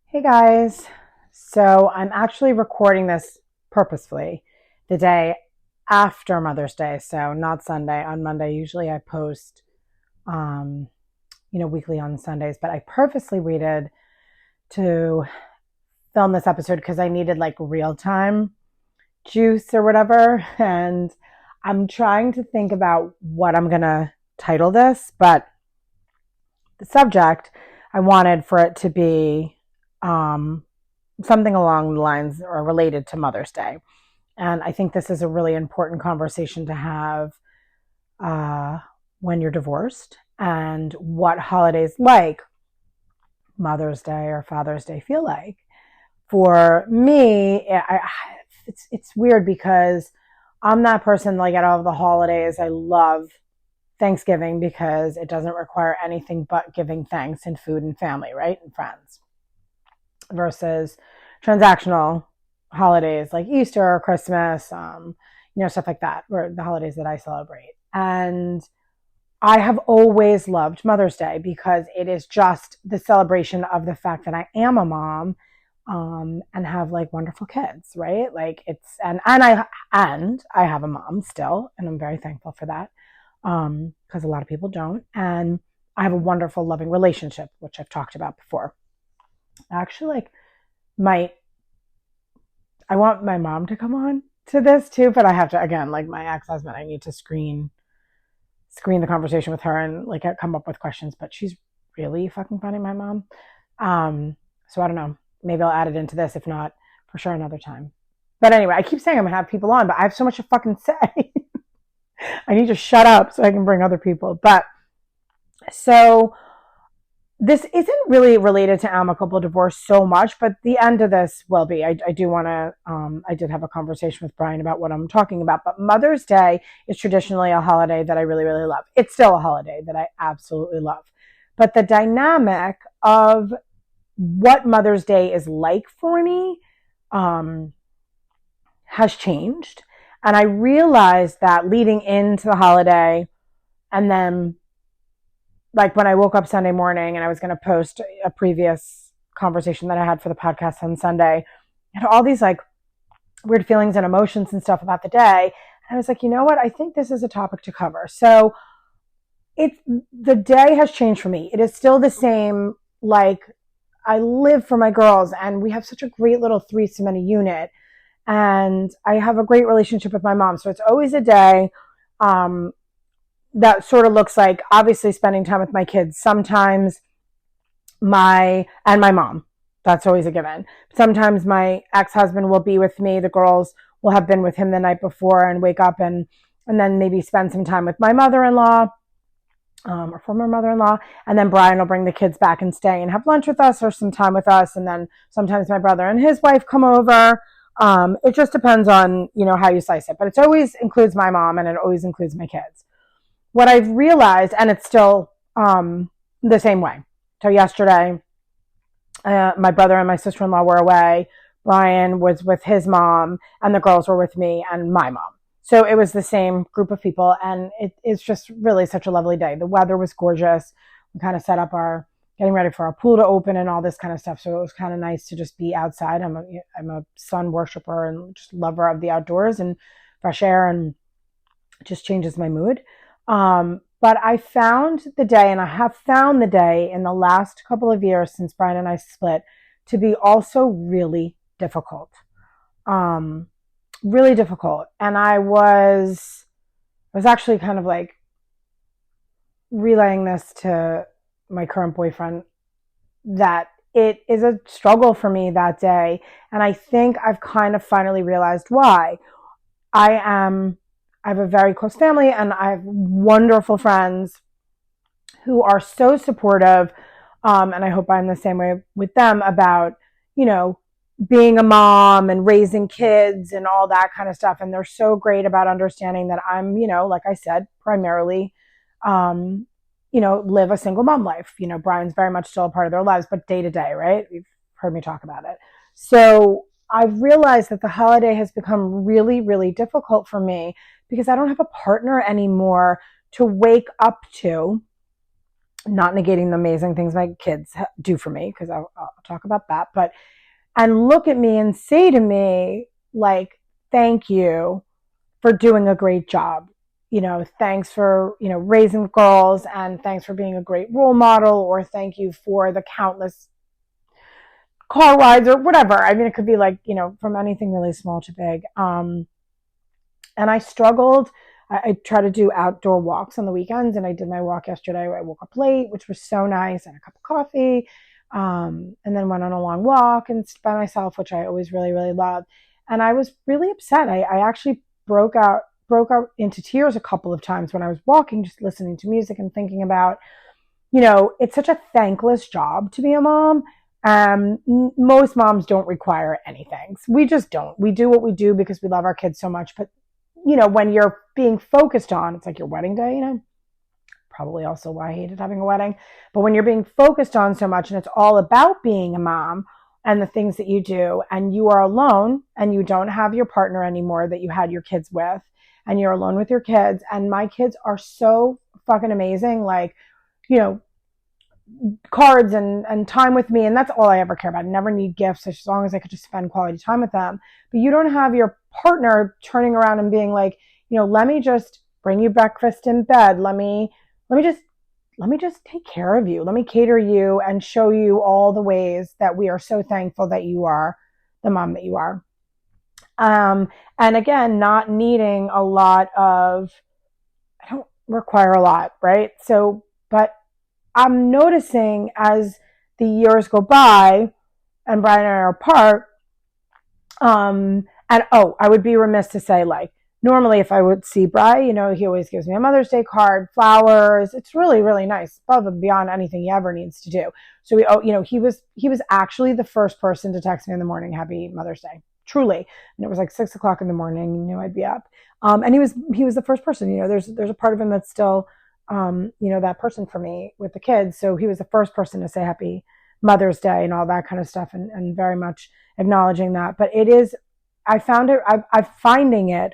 Hey guys. So I'm actually recording this purposefully the day after Mother's Day. So not Sunday, on Monday. Usually I post, um, weekly on Sundays, but I purposely waited to film this episode because I needed like real time juice or whatever. And I'm trying to think about what I'm going to title this, but the subject I wanted for it to be, um, something along the lines or related to Mother's Day. And I think this is a really important conversation to have uh, when you're divorced and what holidays like Mother's Day or Father's Day feel like. For me, it's weird because I'm that person, like, out of the holidays, I love Thanksgiving because it doesn't require anything but giving thanks and food and family, right? And friends versus transactional holidays like Easter or Christmas, stuff like that, or the holidays that I celebrate. And I have always loved Mother's Day because it is just the celebration of the fact that I am a mom, and have like wonderful kids, right? Like and I have a mom still, and I'm very thankful for that, because a lot of people don't. And I have a wonderful, loving relationship, which I've talked about before. Actually, like my I want my mom to come on to this too, but I have to, again, like my ex-husband, I need to screen the conversation with her and like come up with questions, but she's really fucking funny, my mom. So I don't know. Maybe I'll add it into this. If not, for sure another time. But anyway, I keep saying I'm gonna have people on, but I have so much to fucking say. I need to shut up so I can bring other people. But so this isn't really related to amicable divorce so much, but the end of this will be. I do want to, I did have a conversation with Brian about what I'm talking about, but Mother's Day is traditionally a holiday that I really, really love. It's still a holiday that I absolutely love. But the dynamic of what Mother's Day is like for me, has changed. And I realized that leading into the holiday, and then like when I woke up Sunday morning and I was going to post a previous conversation that I had for the podcast on Sunday, I had all these like weird feelings and emotions and stuff about the day. And I was like, you know what? I think this is a topic to cover. So the day has changed for me. It is still the same. Like, I live for my girls and we have such a great little threesome in a unit. And I have a great relationship with my mom. So it's always a day, um, that sort of looks like obviously spending time with my kids. Sometimes my mom. That's always a given. Sometimes my ex-husband will be with me. The girls will have been with him the night before and wake up and then maybe spend some time with my mother-in-law, or former mother-in-law. And then Brian will bring the kids back and stay and have lunch with us or some time with us. And then sometimes my brother and his wife come over. It just depends on, how you slice it. But it always includes my mom and it always includes my kids. What I've realized, and it's still, the same way. So yesterday, my brother and my sister-in-law were away. Brian was with his mom, and the girls were with me and my mom. So it was the same group of people, and it's just really such a lovely day. The weather was gorgeous. We kind of set up getting ready for our pool to open and all this kind of stuff. So it was kind of nice to just be outside. I'm a sun worshiper and just lover of the outdoors and fresh air, and it just changes my mood. But I found the day, and I have found the day in the last couple of years since Brian and I split, to be also really difficult. Um, Really difficult. And I was actually kind of like relaying this to my current boyfriend, that it is a struggle for me that day. And I think I've kind of finally realized why. I am I have a very close family and I have wonderful friends who are so supportive. And I hope I'm the same way with them about, you know, being a mom and raising kids and all that kind of stuff. And they're so great about understanding that I'm, like I said, primarily, um, live a single mom life. Brian's very much still a part of their lives, but day to day, right? You've heard me talk about it. So I've realized that the holiday has become really, really difficult for me because I don't have a partner anymore to wake up to not negating the amazing things my kids do for me, because I'll talk about that, but, and look at me and say to me, like, thank you for doing a great job. Thanks for, raising girls, and thanks for being a great role model, or thank you for the countless car rides or whatever. I mean, it could be like, from anything really small to big. And I struggled. I try to do outdoor walks on the weekends, and I did my walk yesterday. I woke up late, which was so nice. I had a cup of coffee, and then went on a long walk and by myself, which I always really, really love. And I was really upset. I actually broke out into tears a couple of times when I was walking, just listening to music and thinking about, it's such a thankless job to be a mom. Most moms don't require anything. We just don't. We do what we do because we love our kids so much. But, when you're being focused on, it's like your wedding day, probably also why I hated having a wedding. But when you're being focused on so much and it's all about being a mom and the things that you do, and you are alone and you don't have your partner anymore that you had your kids with, and you're alone with your kids, and my kids are so fucking amazing. Like, cards and time with me, and that's all I ever care about. I never need gifts as long as I could just spend quality time with them. But you don't have your partner turning around and being like, let me just bring you breakfast in bed. Let me just take care of you. Let me cater you and show you all the ways that we are so thankful that you are the mom that you are. And again, not needing a lot of, I don't require a lot, right? So, but I'm noticing as the years go by and Brian and I are apart, I would be remiss to say, like, normally if I would see Brian, he always gives me a Mother's Day card, flowers. It's really, really nice, above and beyond anything he ever needs to do. So he was actually the first person to text me in the morning, Happy Mother's Day, truly. And it was like 6:00 in the morning. He knew I'd be up. And he was the first person. There's a part of him that's still, that person for me with the kids. So he was the first person to say Happy Mother's Day and all that kind of stuff, and very much acknowledging that. But I'm finding it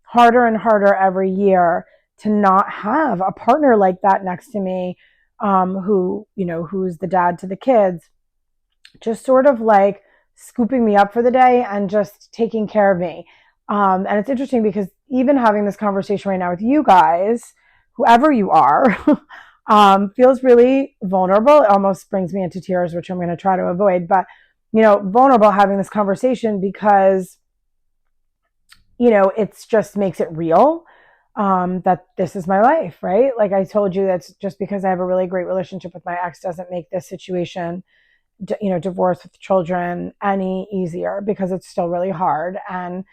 harder and harder every year to not have a partner like that next to me, who's the dad to the kids, just sort of like scooping me up for the day and just taking care of me. And it's interesting because even having this conversation right now with you guys, whoever you are, feels really vulnerable. It almost brings me into tears, which I'm going to try to avoid. But, vulnerable having this conversation because, it just makes it real, that this is my life, right? Like I told you, that's just because I have a really great relationship with my ex doesn't make this situation, divorce with children, any easier, because it's still really hard. And,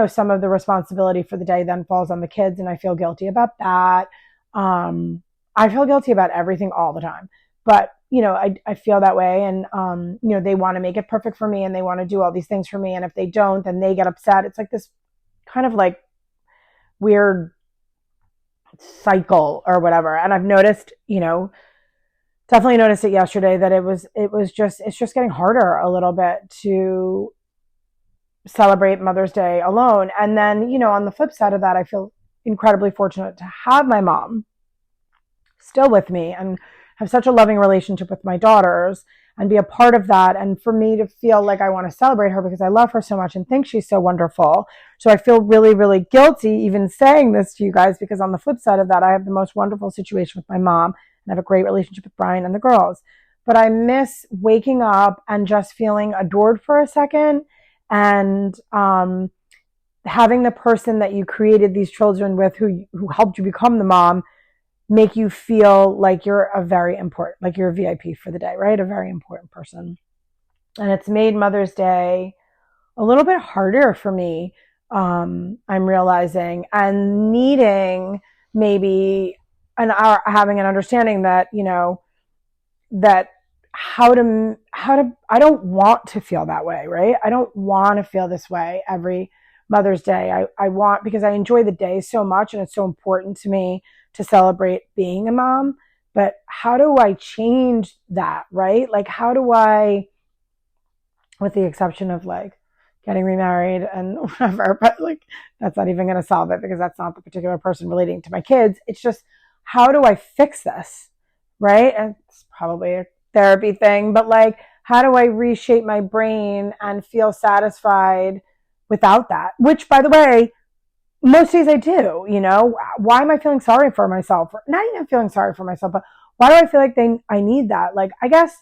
some of the responsibility for the day then falls on the kids, and I feel guilty about that. I feel guilty about everything all the time, but I feel that way. And, they want to make it perfect for me and they want to do all these things for me. And if they don't, then they get upset. It's like this kind of like weird cycle or whatever. And I've noticed, definitely noticed it yesterday that it's just getting harder a little bit to celebrate Mother's Day alone. And then, on the flip side of that, I feel incredibly fortunate to have my mom still with me and have such a loving relationship with my daughters and be a part of that. And for me to feel like I want to celebrate her because I love her so much and think she's so wonderful. So I feel really, really guilty even saying this to you guys, because on the flip side of that, I have the most wonderful situation with my mom and I have a great relationship with Brian and the girls. But I miss waking up and just feeling adored for a second, and having the person that you created these children with, who helped you become the mom, make you feel like you're you're a VIP for the day, right? A very important person. And it's made Mother's Day a little bit harder for me. I'm realizing, and needing maybe having an understanding that, that how to, I don't want to feel that way, right? I don't want to feel this way every Mother's Day. I want, because I enjoy the day so much and it's so important to me to celebrate being a mom. But how do I change that, right? Like, how do I, with the exception of like getting remarried and whatever, but like that's not even going to solve it because that's not the particular person relating to my kids. It's just, how do I fix this, right? And it's probably a therapy thing, but like, how do I reshape my brain and feel satisfied without that? Which, by the way, most days I do, you know. Why am I feeling sorry for myself? Not even feeling sorry for myself, but why do I feel like I need that? Like, I guess,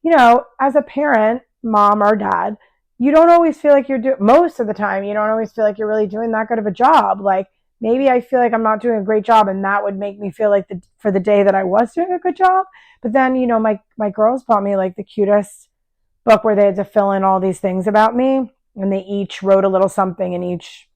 you know, as a parent, mom or dad, you don't always feel like you're doing, most of the time, you don't always feel like you're really doing that good of a job. Like, maybe I feel like I'm not doing a great job, and that would make me feel like for the day that I was doing a good job. But then, you know, my girls bought me like the cutest book where they had to fill in all these things about me, and they each wrote a little something in each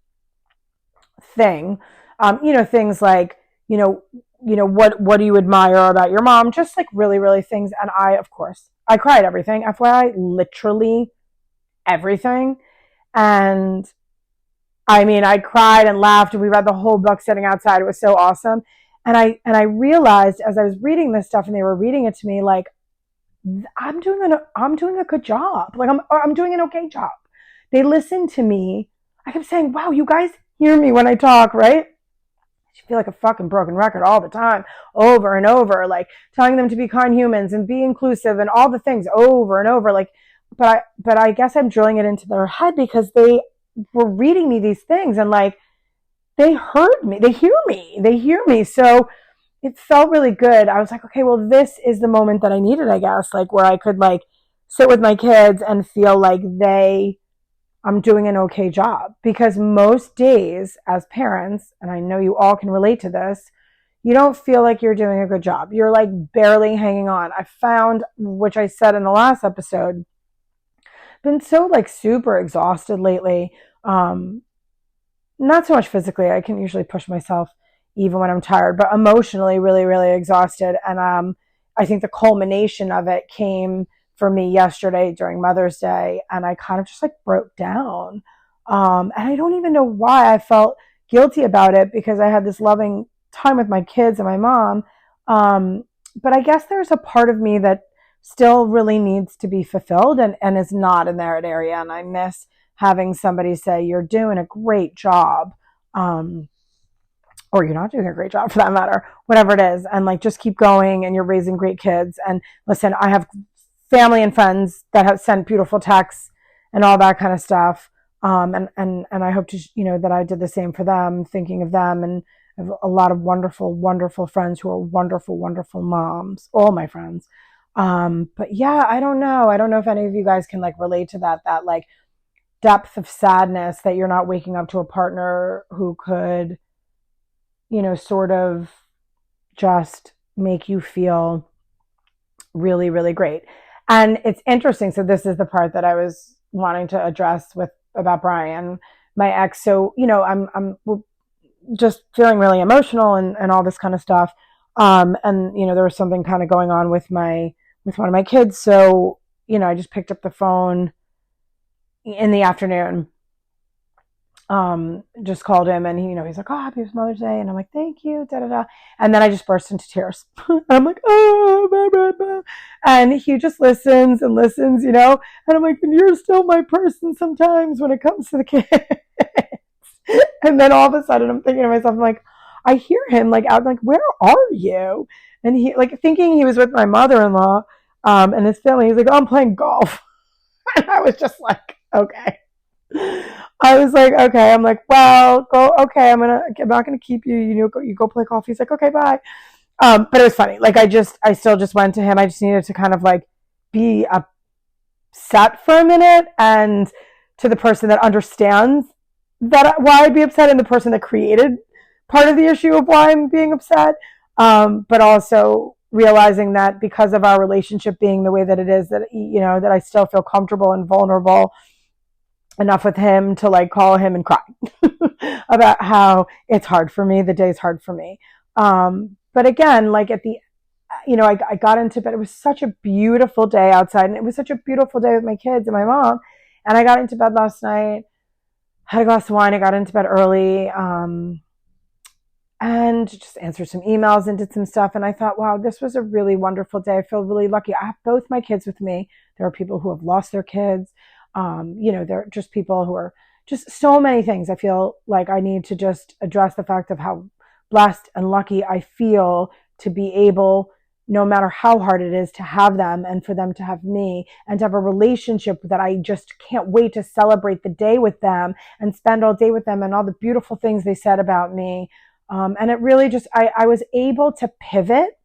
thing. You know, things like, what do you admire about your mom? Just like really, really things. And of course, I cried everything. FYI, literally everything. And I mean, I cried and laughed, and we read the whole book sitting outside. It was so awesome. And I realized as I was reading this stuff and they were reading it to me, like, I'm doing a good job. Like, I'm doing an okay job. They listened to me. I kept saying, wow, you guys hear me when I talk, right? I feel like a fucking broken record all the time, over and over, like telling them to be kind humans and be inclusive and all the things over and over. Like, but I guess I'm drilling it into their head because they were reading me these things, and like, they heard me, they hear me. So it felt really good. I was like, okay, well, this is the moment that I needed, I guess, like where I could like sit with my kids and feel like I'm doing an okay job. Because most days as parents, and I know you all can relate to this, you don't feel like you're doing a good job. You're like barely hanging on. I found, which I said in the last episode, been so like super exhausted lately. Not so much physically. I can usually push myself even when I'm tired, but emotionally really, really exhausted. And I think the culmination of it came for me yesterday during Mother's Day, and I kind of just like broke down. And I don't even know why I felt guilty about it, because I had this loving time with my kids and my mom. But I guess there's a part of me that still really needs to be fulfilled and is not in that area. And I miss having somebody say, you're doing a great job. Or you're not doing a great job for that matter, whatever it is. And like, just keep going, and you're raising great kids. And listen, I have family and friends that have sent beautiful texts and all that kind of stuff. And I hope to, you know, that I did the same for them, thinking of them. And I have a lot of wonderful, wonderful friends who are wonderful, wonderful moms, all my friends. But yeah, I don't know. I don't know if any of you guys can like relate to that like depth of sadness that you're not waking up to a partner who could, you know, sort of just make you feel really, really great. And it's interesting. So this is the part that I was wanting to address about Brian, my ex. So, you know, I'm just feeling really emotional and all this kind of stuff. And you know, there was something kind of going on with one of my kids. So, you know, I just picked up the phone in the afternoon, just called him, and he's like, oh, happy Mother's Day. And I'm like, thank you, da da da. And then I just burst into tears. And I'm like, oh, blah, blah, blah. And he just listens and listens, you know. And I'm like, and you're still my person sometimes when it comes to the kids. And then all of a sudden I'm thinking to myself, I'm like, I hear him like out, like, where are you? And he like thinking he was with my mother-in-law, and his family. He's like, oh, I'm playing golf. And I was just like, okay. I was like, okay. I'm like, well, go. Okay, I'm not gonna keep you. You go play golf. He's like, okay, bye. But it was funny. Like, I still just went to him. I just needed to kind of like be upset for a minute, and to the person that understands that why I'd be upset, and the person that created part of the issue of why I'm being upset. But also realizing that because of our relationship being the way that it is, that that I still feel comfortable and vulnerable enough with him to like call him and cry about how it's hard for me. The day's hard for me. But again, like at the, I got into bed. It was such a beautiful day outside, and it was such a beautiful day with my kids and my mom. And I got into bed last night, had a glass of wine. I got into bed early, and just answered some emails and did some stuff. And I thought, wow, this was a really wonderful day. I feel really lucky. I have both my kids with me. There are people who have lost their kids. There are just people who are just so many things. I feel like I need to just address the fact of how blessed and lucky I feel to be able no matter how hard it is to have them and for them to have me and to have a relationship that I just can't wait to celebrate the day with them and spend all day with them and all the beautiful things they said about me. And it really just, I was able to pivot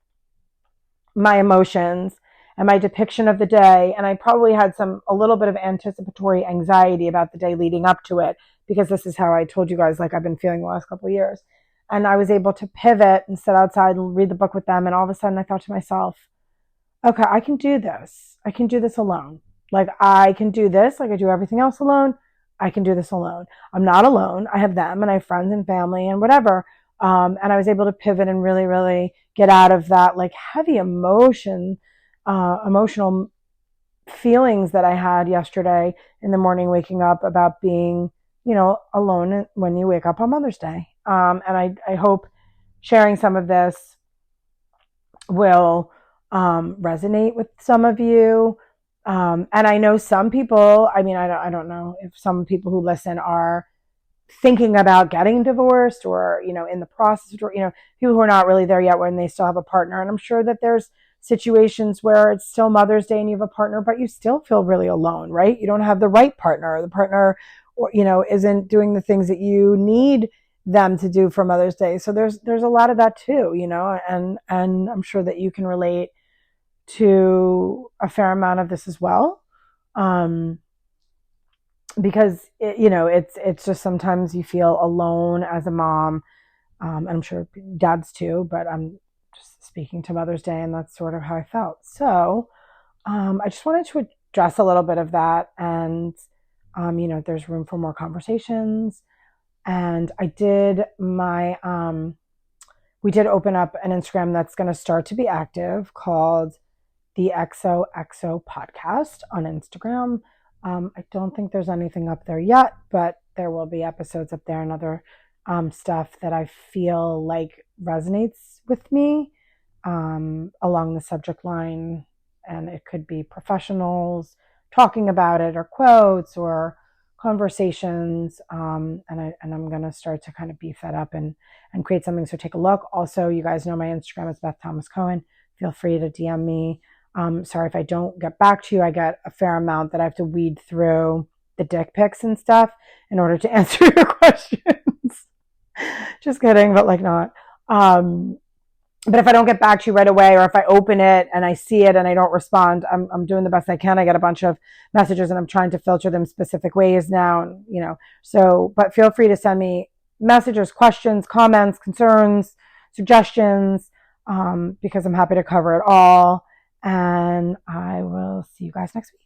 my emotions and my depiction of the day. And I probably had a little bit of anticipatory anxiety about the day leading up to it, because this is how I told you guys, like I've been feeling the last couple of years. And I was able to pivot and sit outside and read the book with them. And all of a sudden I thought to myself, okay, I can do this. I can do this alone. Like I can do this. Like I do everything else alone. I can do this alone. I'm not alone. I have them and I have friends and family and whatever. And I was able to pivot and really, really get out of that like heavy emotional feelings that I had yesterday in the morning, waking up about being, alone when you wake up on Mother's Day. And I hope sharing some of this will resonate with some of you. And I know some people, I don't know if some people who listen are thinking about getting divorced or, in the process, or, people who are not really there yet when they still have a partner. And I'm sure that there's situations where it's still Mother's Day and you have a partner, but you still feel really alone, right? You don't have the right partner, or the partner, isn't doing the things that you need them to do for Mother's Day. So there's a lot of that too, and I'm sure that you can relate to a fair amount of this as well. Because it's just sometimes you feel alone as a mom. And I'm sure dads too, but I'm just speaking to Mother's Day, and that's sort of how I felt. So I just wanted to address a little bit of that, and there's room for more conversations. And I did we did open up an Instagram that's going to start to be active, called the XOXO Podcast on Instagram. I don't think there's anything up there yet, but there will be episodes up there and other stuff that I feel like resonates with me along the subject line. And it could be professionals talking about it, or quotes, or conversations. And I'm going to start to kind of beef that up and create something. So take a look. Also, you guys know my Instagram is Beth Thomas Cohen. Feel free to DM me. Sorry if I don't get back to you. I get a fair amount that I have to weed through the dick pics and stuff in order to answer your questions. Just kidding, but like not. But if I don't get back to you right away, or if I open it and I see it and I don't respond, I'm doing the best I can. I get a bunch of messages and I'm trying to filter them specific ways now, and, but feel free to send me messages, questions, comments, concerns, suggestions, because I'm happy to cover it all. And I will see you guys next week.